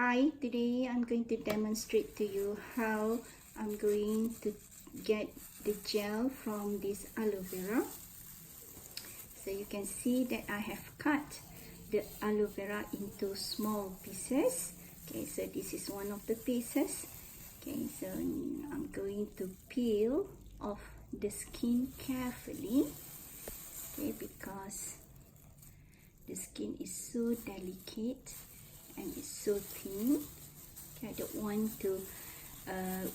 Hi, today I'm going to demonstrate to you how I'm going to get the gel from this aloe vera. So you can see that I have cut the aloe vera into small pieces. Okay, so this is one of the pieces. Okay, so I'm going to peel off the skin carefully. Okay, because the skin is so delicate and it's so thin. Okay, I don't want to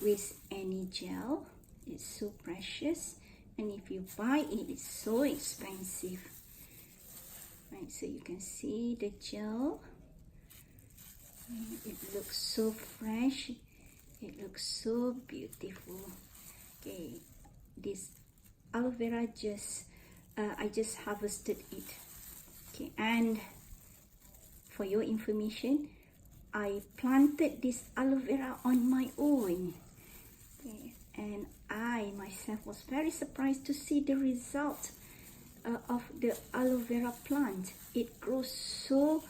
waste any gel. It's so precious, and if you buy it, it's so expensive. Right, so you can see the gel. It looks so fresh. It looks so beautiful. Okay, this aloe vera I just harvested it. Okay, and for your information, I planted this aloe vera on my own. Okay, and I myself was very surprised to see the result of the aloe vera plant. It grows so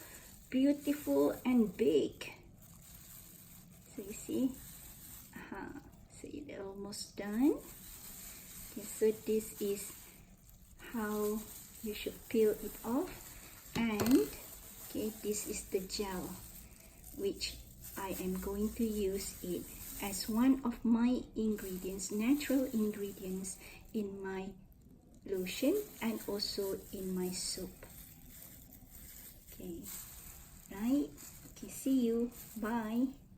beautiful and big. So you see, so it's almost done. Okay, so this is how you should peel it off, and okay, this is the gel which I am going to use it as one of my ingredients, natural ingredients in my lotion and also in my soap. Okay, right? Okay, see you. Bye.